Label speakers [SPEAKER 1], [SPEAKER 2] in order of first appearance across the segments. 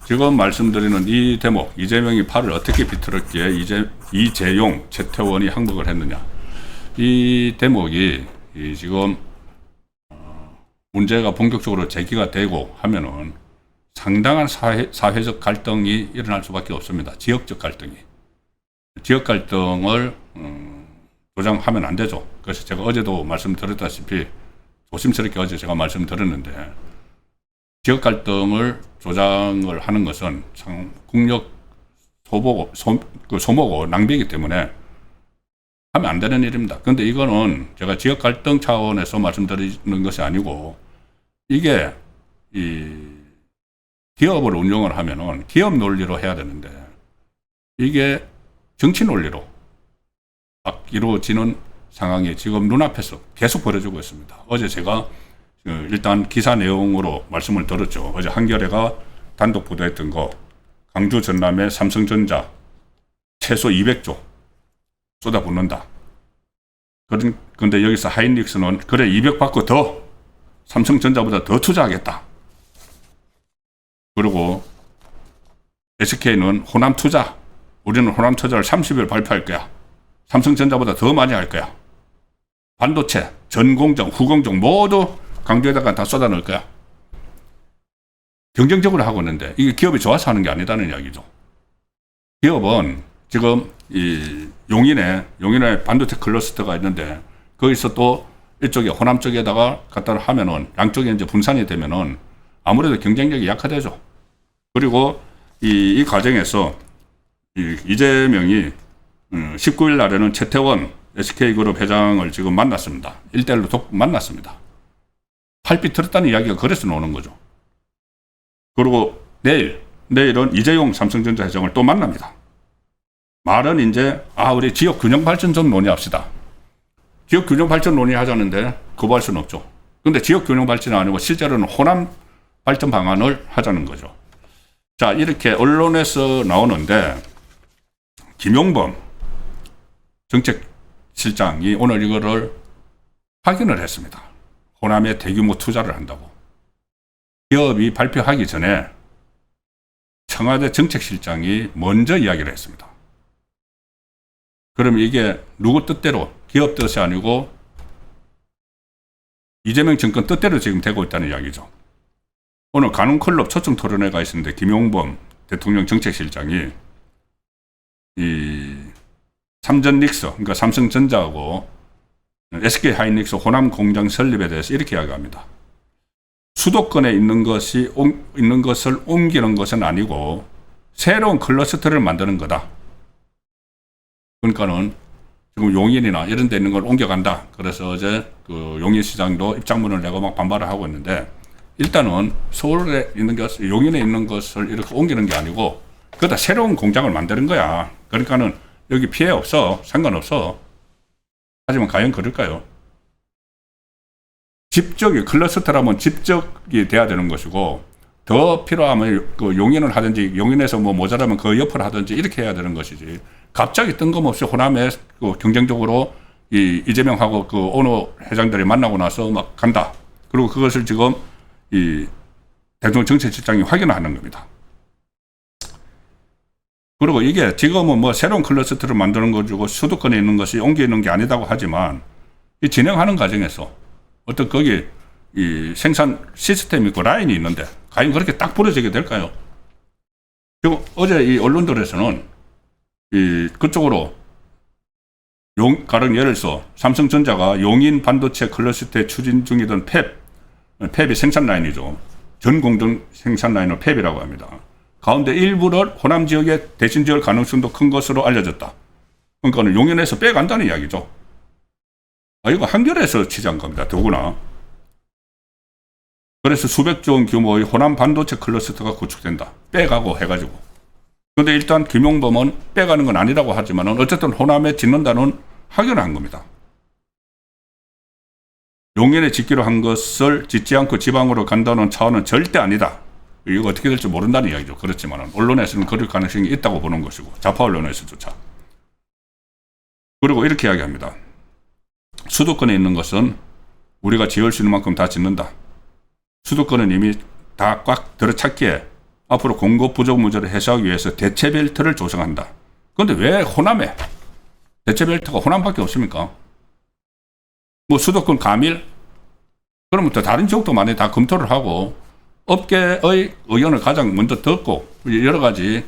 [SPEAKER 1] 지금 말씀드리는 이 대목, 이재명이 팔을 어떻게 비틀었기에 이재용, 최태원이 항복을 했느냐. 이 대목이 지금 문제가 본격적으로 제기가 되고 하면은 상당한 사회적 갈등이 일어날 수밖에 없습니다. 지역적 갈등이. 지역 갈등을 조장하면 안 되죠. 그래서 제가 어제도 말씀드렸다시피 조심스럽게 어제 제가 말씀드렸는데 지역 갈등을 조장을 하는 것은 참 국력 소모고 낭비이기 때문에 하면 안 되는 일입니다. 그런데 이거는 제가 지역 갈등 차원에서 말씀드리는 것이 아니고 이게 이 기업을 운영을 하면은 기업 논리로 해야 되는데 이게 정치 논리로 막 이루어지는 상황이 지금 눈앞에서 계속 벌어지고 있습니다. 어제 제가 일단 기사 내용으로 말씀을 들었죠. 어제 한겨레가 단독 보도했던 거 광주 전남에 삼성전자 최소 200조 쏟아붓는다. 그런데 여기서 하이닉스는 그래 200 받고 더 삼성전자보다 더 투자하겠다. 그리고 SK는 호남 투자, 우리는 호남 투자를 30일 발표할 거야. 삼성전자보다 더 많이 할 거야. 반도체, 전공정, 후공정 모두 강조에다가 다 쏟아 넣을 거야. 경쟁적으로 하고 있는데 이게 기업이 좋아서 하는 게 아니다는 이야기죠. 기업은 지금 이 용인에 반도체 클러스터가 있는데 거기서 또 이쪽에 호남 쪽에다가 갖다 하면은 양쪽에 이제 분산이 되면은 아무래도 경쟁력이 약화되죠. 그리고 이 과정에서 이재명이 19일 날에는 최태원 SK그룹 회장을 지금 만났습니다. 1대1로 만났습니다. 팔빛 들었다는 이야기가 그래서 나오는 거죠. 그리고 내일은 이재용 삼성전자 회장을 또 만납니다. 말은 이제 우리 지역 균형 발전 좀 논의합시다. 지역 균형 발전 논의하자는데 거부할 수는 없죠. 그런데 지역 균형 발전이 아니고 실제로는 호남 발전 방안을 하자는 거죠. 자, 이렇게 언론에서 나오는데 김용범 정책실장이 오늘 이거를 확인을 했습니다. 호남에 대규모 투자를 한다고. 기업이 발표하기 전에 청와대 정책실장이 먼저 이야기를 했습니다. 그럼 이게 누구 뜻대로, 기업 뜻이 아니고 이재명 정권 뜻대로 지금 되고 있다는 이야기죠. 오늘 가능클럽 초청 토론회가 있었는데 김용범 대통령 정책실장이 이 삼전닉스, 그러니까 삼성전자하고 SK 하이닉스 호남 공장 설립에 대해서 이렇게 이야기합니다. 수도권에 있는 것을 옮기는 것은 아니고 새로운 클러스터를 만드는 거다. 그러니까는 지금 용인이나 이런 데 있는 걸 옮겨간다. 그래서 어제 그 용인시장도 입장문을 내고 막 반발을 하고 있는데 일단은 서울에 있는 것, 용인에 있는 것을 이렇게 옮기는 게 아니고 그다 새로운 공장을 만드는 거야. 그러니까는 여기 피해 없어. 상관없어. 하지만 과연 그럴까요? 집적이 클러스터라면 집적이 돼야 되는 것이고 더 필요하면 그 용인을 하든지 용인에서 뭐 모자라면 그 옆을 하든지 이렇게 해야 되는 것이지. 갑자기 뜬금없이 호남에 그 경쟁적으로 이재명하고 그 어느 회장들이 만나고 나서 막 간다. 그리고 그것을 지금 이 대통령 정책실장이 확인하는 겁니다. 그리고 이게 지금은 뭐 새로운 클러스터를 만드는 거고 수도권에 있는 것이 옮기는 게 아니다고 하지만 이 진행하는 과정에서 어떤 거기 이 생산 시스템이 있고 라인이 있는데 과연 그렇게 딱 부러지게 될까요? 지금 어제 이 언론들에서는 이 그쪽으로 가령 예를 들어서 삼성전자가 용인 반도체 클러스터에 추진 중이던 팹이 생산 라인이죠. 전공정 생산 라인을 팹이라고 합니다. 가운데 일부를 호남 지역에 대신 지을 가능성도 큰 것으로 알려졌다. 그러니까 용인에서 빼간다는 이야기죠. 이거 한겨레에서 취재한 겁니다. 더구나. 그래서 수백조 원 규모의 호남 반도체 클러스터가 구축된다. 빼가고 해가지고. 그런데 일단 김용범은 빼가는 건 아니라고 하지만 어쨌든 호남에 짓는다는 확인을 한 겁니다. 용인에 짓기로 한 것을 짓지 않고 지방으로 간다는 차원은 절대 아니다. 이거 어떻게 될지 모른다는 이야기죠. 그렇지만 언론에서는 그럴 가능성이 있다고 보는 것이고 좌파 언론에서조차. 그리고 이렇게 이야기합니다. 수도권에 있는 것은 우리가 지을 수 있는 만큼 다 짓는다. 수도권은 이미 다 꽉 들어찼기에 앞으로 공급 부족 문제를 해소하기 위해서 대체 벨트를 조성한다. 그런데 왜 호남에 대체 벨트가 호남밖에 없습니까? 뭐 수도권 가밀? 그러면 또 다른 지역도 많이 다 검토를 하고 업계의 의견을 가장 먼저 듣고 여러 가지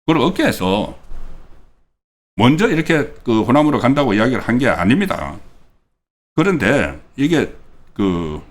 [SPEAKER 1] 그걸 업계에서 먼저 이렇게 그 호남으로 간다고 이야기를 한 게 아닙니다. 그런데 이게 그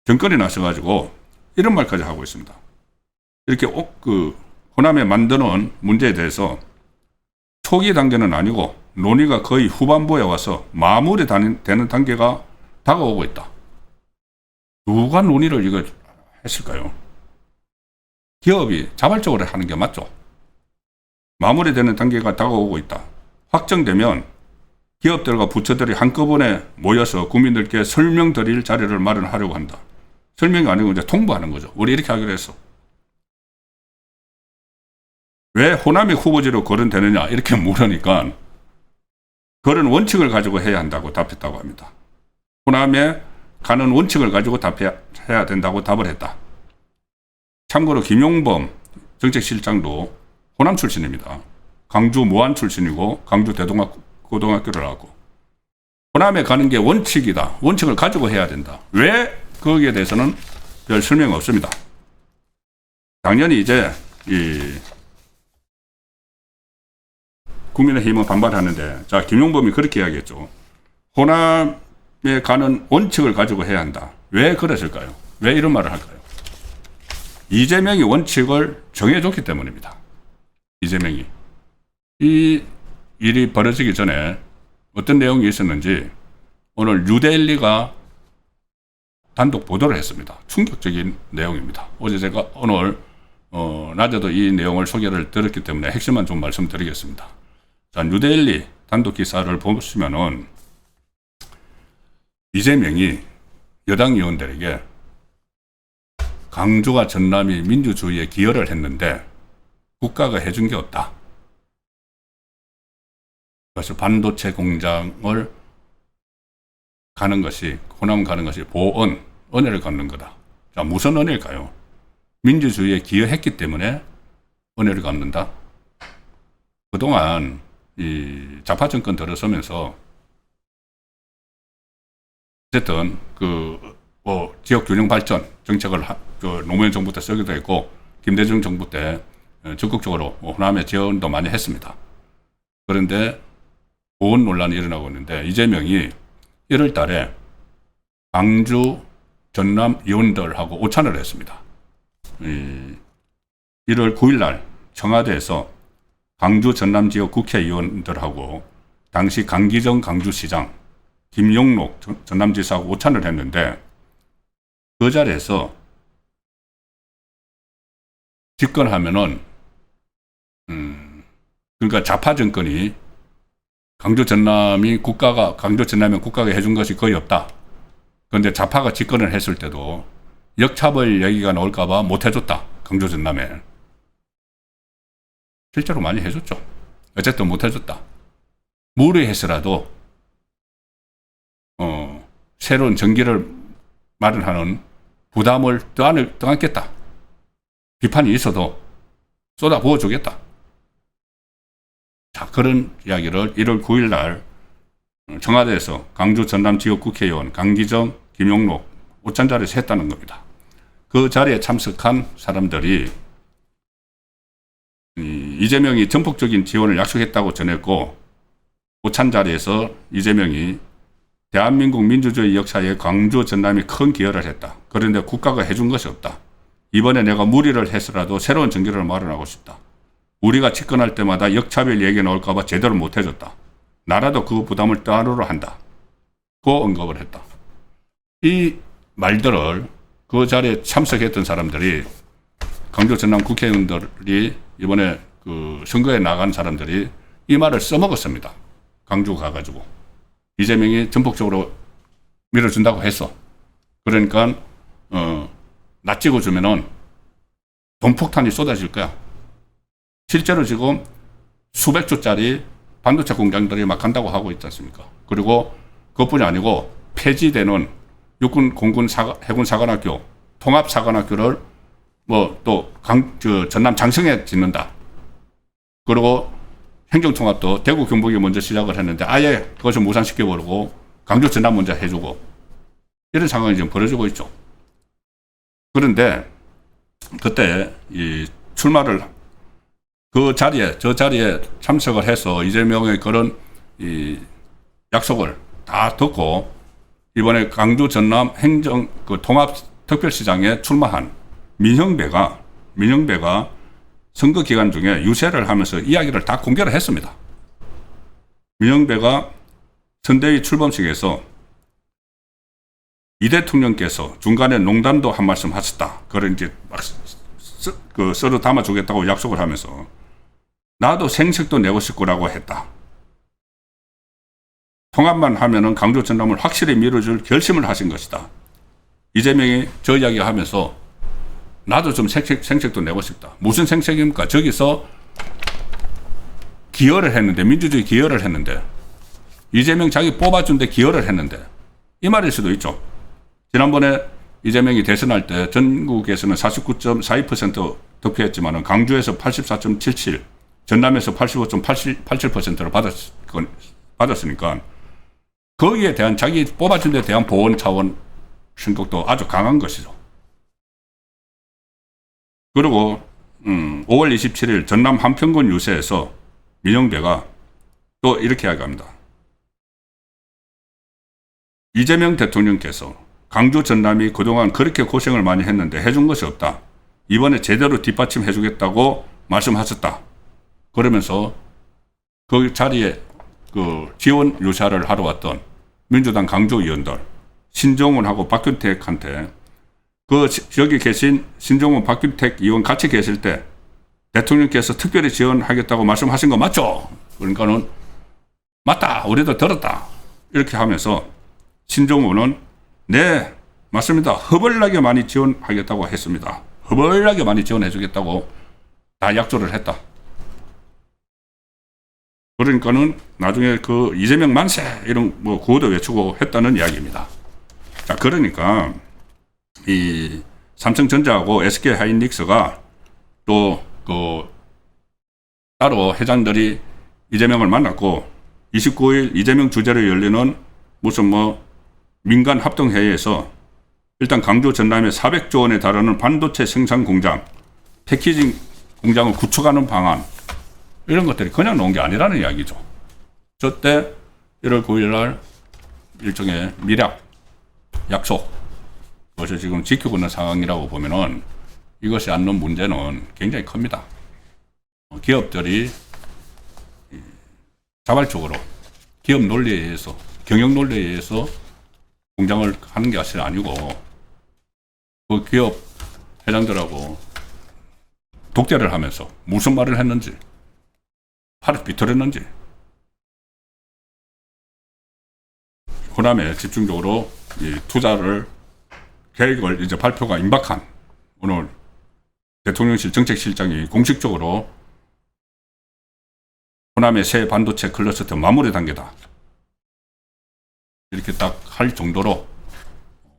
[SPEAKER 1] 정권이 나서가지고 이런 말까지 하고 있습니다. 이렇게 그 호남에 만드는 문제에 대해서 초기 단계는 아니고 논의가 거의 후반부에 와서 마무리되는 단계가 다가오고 있다. 누가 논의를 이거 했을까요? 기업이 자발적으로 하는 게 맞죠. 마무리되는 단계가 다가오고 있다. 확정되면 기업들과 부처들이 한꺼번에 모여서 국민들께 설명드릴 자리를 마련하려고 한다. 설명이 아니고 이제 통보하는 거죠. 우리 이렇게 하기로 했어. 왜 호남이 후보지로 거론되느냐 이렇게 물으니까 그런 원칙을 가지고 해야 한다고 답했다고 합니다. 호남에 가는 원칙을 가지고 답해야 된다고 답을 했다. 참고로 김용범 정책실장도 호남 출신입니다. 광주 모안 출신이고 광주 대동고등학교를 나왔고 호남에 가는 게 원칙이다. 원칙을 가지고 해야 된다. 왜 거기에 대해서는 별 설명이 없습니다. 당연히 이제 국민의힘은 반발하는데 자 김용범이 그렇게 이야기했죠. 호남에 가는 원칙을 가지고 해야 한다. 왜 그랬을까요? 왜 이런 말을 할까요? 이재명이 원칙을 정해줬기 때문입니다. 이재명이. 이 일이 벌어지기 전에 어떤 내용이 있었는지 오늘 뉴데일리가 단독 보도를 했습니다. 충격적인 내용입니다. 어제 제가 오늘 낮에도 이 내용을 소개를 들었기 때문에 핵심만 좀 말씀드리겠습니다. 자, 뉴데일리 단독 기사를 보시면은 이재명이 여당 의원들에게 강주와 전남이 민주주의에 기여를 했는데 국가가 해준 게 없다. 그래서 반도체 공장을 가는 것이, 호남 가는 것이 은혜를 갚는 거다. 자, 무슨 은혜일까요? 민주주의에 기여했기 때문에 은혜를 갚는다. 그동안 이 좌파 정권 들어서면서 어쨌든 지역 균형 발전 정책을 노무현 정부 때 쓰기도 했고 김대중 정부 때 적극적으로 호남에 지원도 많이 했습니다. 그런데 보원 논란이 일어나고 있는데 이재명이 1월 달에 광주, 전남 의원들하고 오찬을 했습니다. 1월 9일 날 청와대에서 광주, 전남 지역 국회의원들하고 당시 강기정 광주시장, 김용록 전남지사하고 오찬을 했는데 그 자리에서 집권하면은 그러니까 좌파 정권이 강주 전남이 국가가 해준 것이 거의 없다. 그런데 좌파가 집권을 했을 때도 역차별 얘기가 나올까봐 못 해줬다. 강주 전남에. 실제로 많이 해줬죠. 어쨌든 못 해줬다. 무리해서라도 새로운 전기를 마련하는 부담을 떠안겠다. 비판이 있어도 쏟아 부어주겠다. 자, 그런 이야기를 1월 9일 날 청와대에서 강주 전남 지역 국회의원 강기정, 김용록 오찬 자리에서 했다는 겁니다. 그 자리에 참석한 사람들이 이재명이 전폭적인 지원을 약속했다고 전했고 오찬 자리에서 이재명이 대한민국 민주주의 역사에 광주 전남이 큰 기여를 했다. 그런데 국가가 해준 것이 없다. 이번에 내가 무리를 해서라도 새로운 전기를 마련하고 싶다. 우리가 집권할 때마다 역차별 얘기 나올까봐 제대로 못 해줬다. 나라도 그 부담을 따르러 한다. 그 언급을 했다. 이 말들을 그 자리에 참석했던 사람들이 광주 전남 국회의원들이 이번에 그 선거에 나간 사람들이 이 말을 써먹었습니다. 광주 가가지고. 이재명이 전폭적으로 밀어준다고 했어. 그러니까 나 찍어주면은 돈폭탄이 쏟아질 거야. 실제로 지금 수백 조짜리 반도체 공장들이 막 간다고 하고 있지 않습니까? 그리고 그것뿐이 아니고 폐지되는 육군, 공군, 해군 사관학교, 통합 사관학교를 뭐 또 전남 장성에 짓는다. 그리고 행정통합도 대구 경북이 먼저 시작을 했는데 아예 그것을 무산시켜버리고 강주 전남 먼저 해주고 이런 상황이 지금 벌어지고 있죠. 그런데 그때 이 출마를 저 자리에 참석을 해서 이재명의 그런 이 약속을 다 듣고 이번에 강주 전남 통합 특별시장에 출마한 민형배가 선거 기간 중에 유세를 하면서 이야기를 다 공개를 했습니다. 민형배가 선대위 출범식에서 이 대통령께서 중간에 농담도 한 말씀 하셨다. 그걸 이제 막 썰어 담아주겠다고 약속을 하면서 나도 생색도 내고 싶고라고 했다. 통합만 하면은 강주 전남을 확실히 밀어줄 결심을 하신 것이다. 이재명이 저 이야기 하면서 나도 좀 생색도 내고 싶다. 무슨 생색입니까? 저기서 기여를 했는데, 민주주의 기여를 했는데, 이재명 자기 뽑아준 데 기여를 했는데, 이 말일 수도 있죠. 지난번에 이재명이 대선할 때 전국에서는 49.42% 득표했지만 강주에서 84.77, 전남에서 85.87%를 받았으니까 거기에 대한 자기 뽑아준 데 대한 보원 차원 생각도 아주 강한 것이죠. 그리고 5월 27일 전남 한평군 유세에서 민형배가 또 이렇게 이야기합니다. 이재명 대통령께서 강주 전남이 그동안 그렇게 고생을 많이 했는데 해준 것이 없다. 이번에 제대로 뒷받침해 주겠다고 말씀하셨다. 그러면서 그 자리에 그 지원 유사를 하러 왔던 민주당 강주 의원들 신정훈하고 박균택한테 여기 계신 신정훈, 박균택 의원 같이 계실 때 대통령께서 특별히 지원하겠다고 말씀하신 거 맞죠? 그러니까는 맞다. 우리도 들었다. 이렇게 하면서 신정훈은 네, 맞습니다. 허벌나게 많이 지원하겠다고 했습니다. 허벌나게 많이 지원해 주겠다고 다 약조를 했다. 그러니까는 나중에 그 이재명 만세 이런 뭐 구호도 외치고 했다는 이야기입니다. 자, 그러니까 이 삼성전자하고 SK 하이닉스가 또 그 따로 회장들이 이재명을 만났고 29일 이재명 주재로 열리는 무슨 뭐 민간 합동회의에서 일단 강주 전남에 400조 원에 달하는 반도체 생산 공장, 패키징 공장을 구축하는 방안 이런 것들이 그냥 놓은 게 아니라는 이야기죠. 저때 1월 9일 날 일종의 미략, 약속, 그것을 지금 지키고 있는 상황이라고 보면은 이것이 안는 문제는 굉장히 큽니다. 기업들이 자발적으로 기업 논리에 의해서, 경영 논리에 의해서 공장을 하는 게 사실 아니고 그 기업 회장들하고 독재를 하면서 무슨 말을 했는지, 팔을 비틀었는지, 호남에 집중적으로 이 투자를 계획을 이제 발표가 임박한 오늘 대통령실 정책실장이 공식적으로 호남의 새 반도체 클러스터 마무리 단계다. 이렇게 딱 할 정도로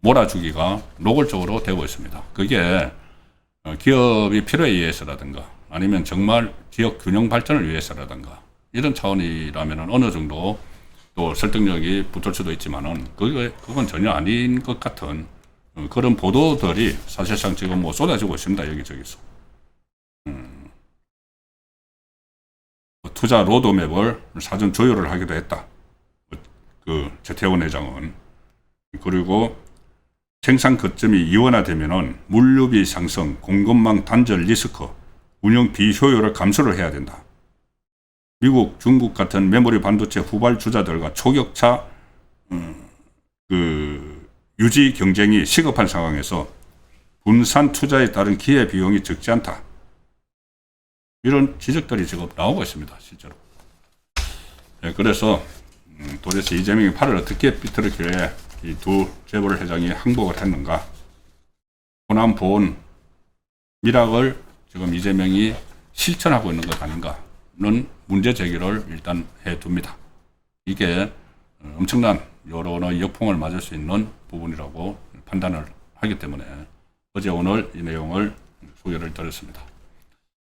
[SPEAKER 1] 몰아주기가 노골적으로 되고 있습니다. 그게 기업이 필요에 의해서라든가 아니면 정말 지역 균형 발전을 위해서라든가 이런 차원이라면 어느 정도 또 설득력이 붙을 수도 있지만은 그건 전혀 아닌 것 같은 그런 보도들이 사실상 지금 뭐 쏟아지고 있습니다. 여기저기서. 투자 로드맵을 사전 조율을 하기도 했다. 그 최태원 회장은. 그리고 생산 거점이 이원화되면은 물류비 상승, 공급망 단절 리스크, 운영 비효율을 감소를 해야 된다. 미국, 중국 같은 메모리 반도체 후발주자들과 초격차 유지 경쟁이 시급한 상황에서 분산 투자에 따른 기회 비용이 적지 않다. 이런 지적들이 지금 나오고 있습니다. 실제로. 네, 그래서 도대체 이재명이 팔을 어떻게 비틀었길래 이 두 재벌 회장이 항복을 했는가. 호남 보온 미락을 지금 이재명이 실천하고 있는 것 아닌가. 문제 제기를 일단 해둡니다. 이게 엄청난 여론의 역풍을 맞을 수 있는 부분이라고 판단을 하기 때문에 어제 오늘 이 내용을 소개를 드렸습니다.